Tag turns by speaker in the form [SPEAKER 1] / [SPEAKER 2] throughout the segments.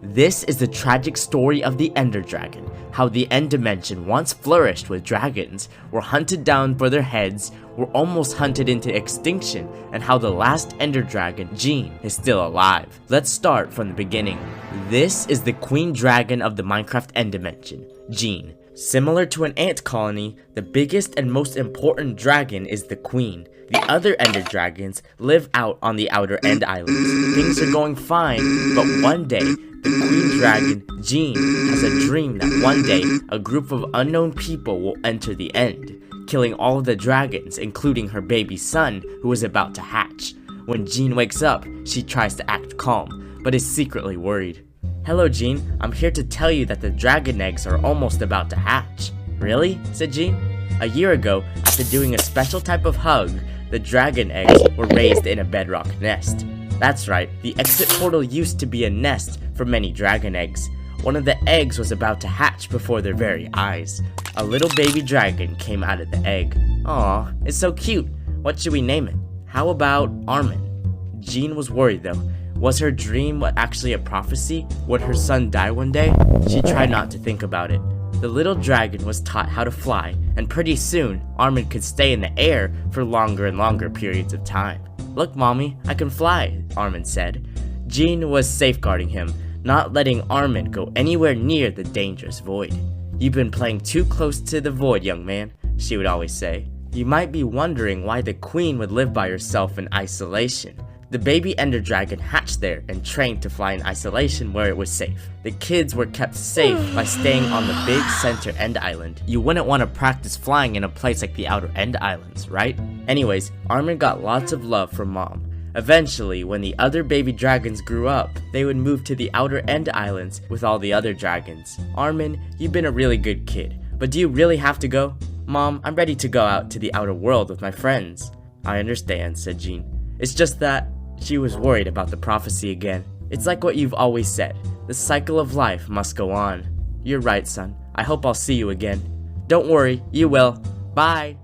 [SPEAKER 1] This is the tragic story of the Ender Dragon, how the End Dimension once flourished with dragons, were hunted down for their heads, were almost hunted into extinction, and how the last Ender Dragon, Jean, is still alive. Let's start from the beginning. This is the Queen Dragon of the Minecraft End Dimension, Jean. Similar to an ant colony, the biggest and most important dragon is the Queen. The other Ender Dragons live out on the outer End Islands. Things are going fine, but one day, the Queen Dragon, Jean, has a dream that one day, a group of unknown people will enter the End, killing all of the dragons, including her baby son, who is about to hatch. When Jean wakes up, she tries to act calm, but is secretly worried. "Hello, Jean. I'm here to tell you that the dragon eggs are almost about to hatch." "Really?" said Jean. A year ago, after doing a special type of hug, the dragon eggs were raised in a bedrock nest. That's right, the exit portal used to be a nest for many dragon eggs. One of the eggs was about to hatch before their very eyes. A little baby dragon came out of the egg. Aw, it's so cute. What should we name it? How about Armin? Jean was worried though. Was her dream actually a prophecy? Would her son die one day? She tried not to think about it. The little dragon was taught how to fly, and pretty soon, Armin could stay in the air for longer and longer periods of time. "Look, Mommy, I can fly," Armin said. Jean was safeguarding him, not letting Armin go anywhere near the dangerous void. "You've been playing too close to the void, young man," she would always say. You might be wondering why the Queen would live by herself in isolation. The baby Ender Dragon hatched there and trained to fly in isolation where it was safe. The kids were kept safe by staying on the big center End Island. You wouldn't want to practice flying in a place like the outer End Islands, right? Anyways, Armin got lots of love from Mom. Eventually, when the other baby dragons grew up, they would move to the outer End Islands with all the other dragons. "Armin, you've been a really good kid, but do you really have to go?" "Mom, I'm ready to go out to the outer world with my friends." "I understand," said Jean. "It's just that..." She was worried about the prophecy again. "It's like what you've always said. The cycle of life must go on." "You're right, son. I hope I'll see you again." "Don't worry, you will. Bye."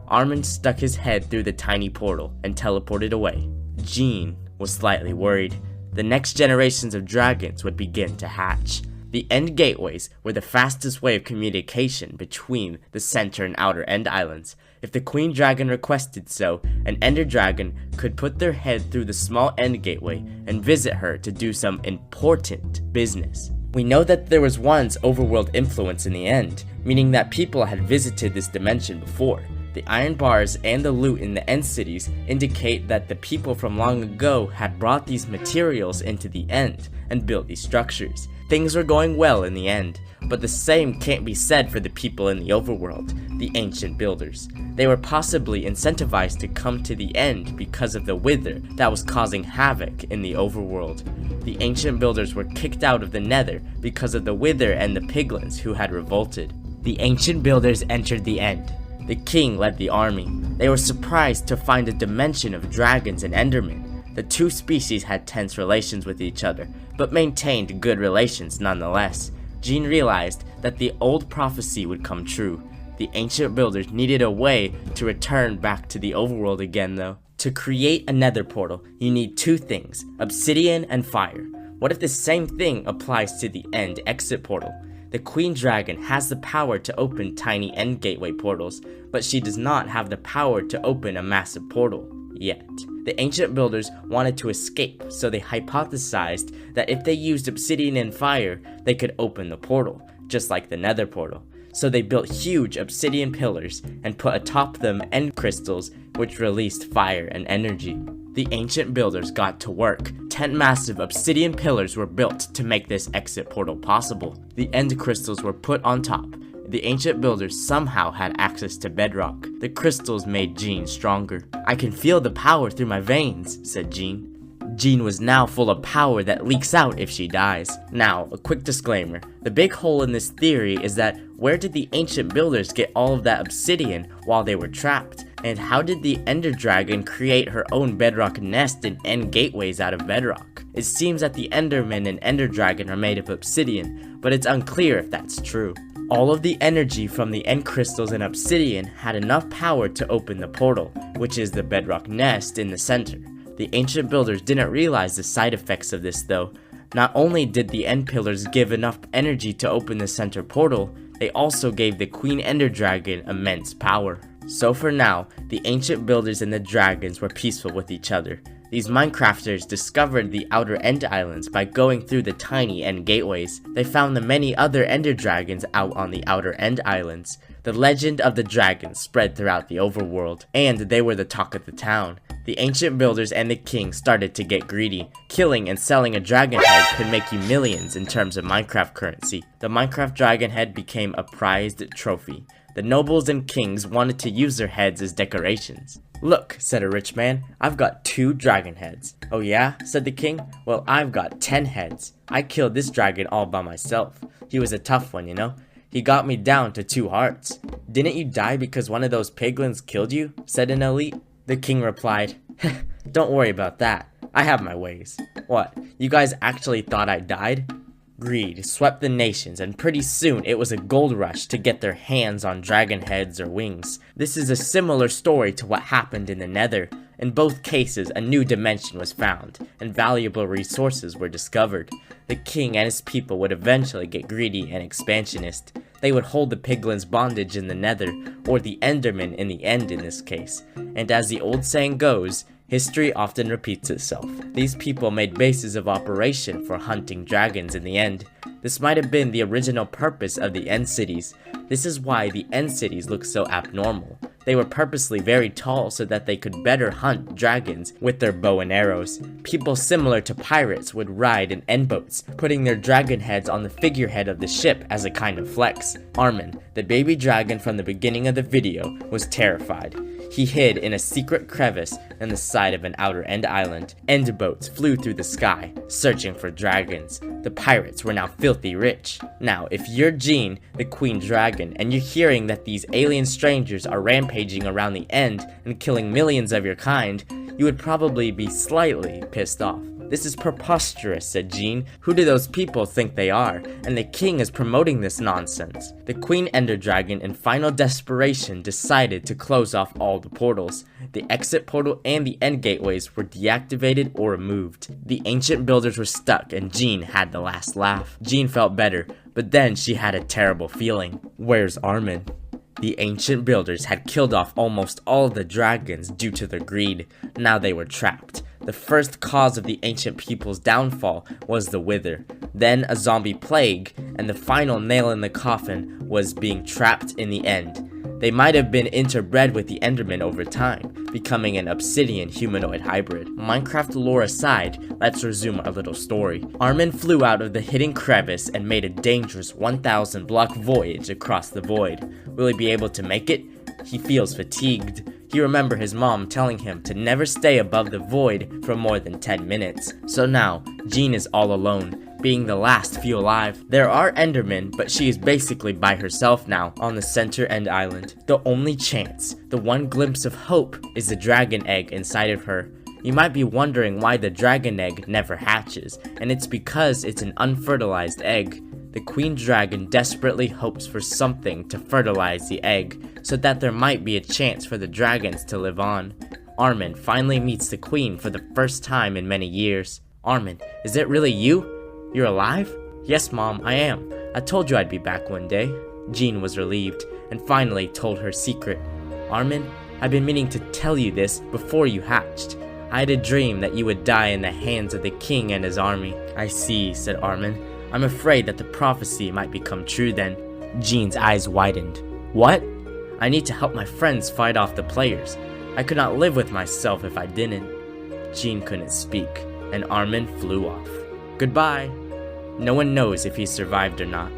[SPEAKER 1] Armin stuck his head through the tiny portal and teleported away. Jean was slightly worried. The next generations of dragons would begin to hatch. The End Gateways were the fastest way of communication between the center and outer End Islands. If the Queen Dragon requested so, an Ender Dragon could put their head through the small End Gateway and visit her to do some important business. We know that there was once overworld influence in the End, meaning that people had visited this dimension before. The iron bars and the loot in the End cities indicate that the people from long ago had brought these materials into the End and built these structures. Things were going well in the End, but the same can't be said for the people in the overworld, the ancient builders. They were possibly incentivized to come to the End because of the wither that was causing havoc in the overworld. The ancient builders were kicked out of the Nether because of the wither and the piglins who had revolted. The ancient builders entered the End. The king led the army. They were surprised to find a dimension of dragons and endermen. The two species had tense relations with each other, but maintained good relations nonetheless. Jean realized that the old prophecy would come true. The ancient builders needed a way to return back to the overworld again though. To create a nether portal, you need two things, obsidian and fire. What if the same thing applies to the End exit portal? The Queen Dragon has the power to open tiny End Gateway portals, but she does not have the power to open a massive portal yet. The ancient builders wanted to escape, so they hypothesized that if they used obsidian and fire, they could open the portal, just like the nether portal. So they built huge obsidian pillars and put atop them end crystals which released fire and energy. The ancient builders got to work. 10 massive obsidian pillars were built to make this exit portal possible. The end crystals were put on top. The ancient builders somehow had access to bedrock. The crystals made Jean stronger. "I can feel the power through my veins," said Jean. Jean was now full of power that leaks out if she dies. Now, a quick disclaimer. The big hole in this theory is that where did the ancient builders get all of that obsidian while they were trapped? And how did the Ender Dragon create her own bedrock nest and End Gateways out of bedrock? It seems that the Enderman and Ender Dragon are made of obsidian, but it's unclear if that's true. All of the energy from the End Crystals and obsidian had enough power to open the portal, which is the bedrock nest in the center. The ancient builders didn't realize the side effects of this though. Not only did the End Pillars give enough energy to open the center portal, they also gave the Queen Ender Dragon immense power. So for now, the ancient builders and the dragons were peaceful with each other. These Minecrafters discovered the Outer End Islands by going through the tiny End Gateways. They found the many other Ender Dragons out on the Outer End Islands. The legend of the dragons spread throughout the overworld, and they were the talk of the town. The ancient builders and the king started to get greedy. Killing and selling a dragon head could make you millions in terms of Minecraft currency. The Minecraft dragon head became a prized trophy. The nobles and kings wanted to use their heads as decorations. "Look," said a rich man, "I've got 2 dragon heads." "Oh yeah?" said the king. "Well, I've got 10 heads. I killed this dragon all by myself. He was a tough one, you know? He got me down to 2 hearts." "Didn't you die because one of those piglins killed you?" said an elite. The king replied, "Don't worry about that. I have my ways." "What, you guys actually thought I died?" Greed swept the nations, and pretty soon it was a gold rush to get their hands on dragon heads or wings. This is a similar story to what happened in the Nether. In both cases, a new dimension was found, and valuable resources were discovered. The king and his people would eventually get greedy and expansionist. They would hold the piglins bondage in the Nether, or the Enderman in the End in this case. And as the old saying goes, history often repeats itself. These people made bases of operation for hunting dragons in the End. This might have been the original purpose of the End cities. This is why the End cities look so abnormal. They were purposely very tall so that they could better hunt dragons with their bow and arrows. People similar to pirates would ride in end boats, putting their dragon heads on the figurehead of the ship as a kind of flex. Armin, the baby dragon from the beginning of the video, was terrified. He hid in a secret crevice in the side of an Outer End island. End boats flew through the sky, searching for dragons. The pirates were now filthy rich. Now, if you're Jean, the queen dragon, and you're hearing that these alien strangers are rampaging around the End and killing millions of your kind, you would probably be slightly pissed off. "This is preposterous," said Jean. "Who do those people think they are? And the king is promoting this nonsense." The Queen Ender Dragon, in final desperation, decided to close off all the portals. The exit portal and the end gateways were deactivated or removed. The ancient builders were stuck, and Jean had the last laugh. Jean felt better, but then she had a terrible feeling. Where's Armin? The ancient builders had killed off almost all the dragons due to their greed. Now they were trapped. The first cause of the ancient people's downfall was the Wither, then a zombie plague, and the final nail in the coffin was being trapped in the End. They might have been interbred with the Enderman over time, becoming an obsidian humanoid hybrid. Minecraft lore aside, let's resume our little story. Armin flew out of the hidden crevice and made a dangerous 1,000 block voyage across the void. Will he be able to make it? He feels fatigued. He remembers his mom telling him to never stay above the void for more than 10 minutes. So now, Jean is all alone, being the last few alive. There are Endermen, but she is basically by herself now on the center End Island. The only chance, the one glimpse of hope, is the dragon egg inside of her. You might be wondering why the dragon egg never hatches, and it's because it's an unfertilized egg. The queen dragon desperately hopes for something to fertilize the egg, so that there might be a chance for the dragons to live on. Armin finally meets the queen for the first time in many years. "Armin, is it really you? You're alive?" "Yes, Mom, I am. I told you I'd be back one day." Jean was relieved, and finally told her secret. "Armin, I've been meaning to tell you this before you hatched. I had a dream that you would die in the hands of the king and his army." "I see," said Armin. "I'm afraid that the prophecy might become true then." Jean's eyes widened. "What?" "I need to help my friends fight off the players. I could not live with myself if I didn't." Jean couldn't speak, and Armin flew off. Goodbye. No one knows if he survived or not.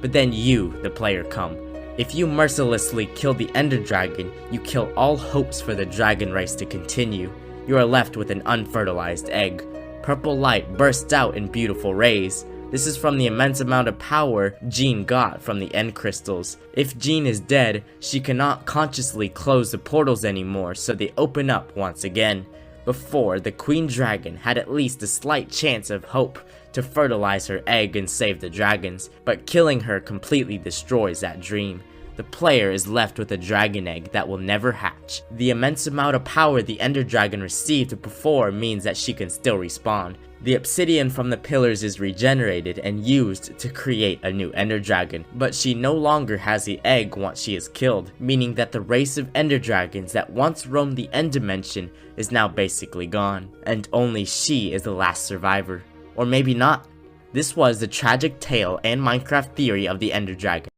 [SPEAKER 1] But then you, the player, come. If you mercilessly kill the Ender Dragon, you kill all hopes for the dragon race to continue. You are left with an unfertilized egg. Purple light bursts out in beautiful rays. This is from the immense amount of power Jean got from the End crystals. If Jean is dead, she cannot consciously close the portals anymore, so they open up once again. Before, the Queen Dragon had at least a slight chance of hope to fertilize her egg and save the dragons, but killing her completely destroys that dream. The player is left with a dragon egg that will never hatch. The immense amount of power the Ender Dragon received before means that she can still respawn. The obsidian from the pillars is regenerated and used to create a new Ender Dragon, but she no longer has the egg once she is killed, meaning that the race of Ender Dragons that once roamed the End Dimension is now basically gone, and only she is the last survivor. Or maybe not. This was the tragic tale and Minecraft theory of the Ender Dragon.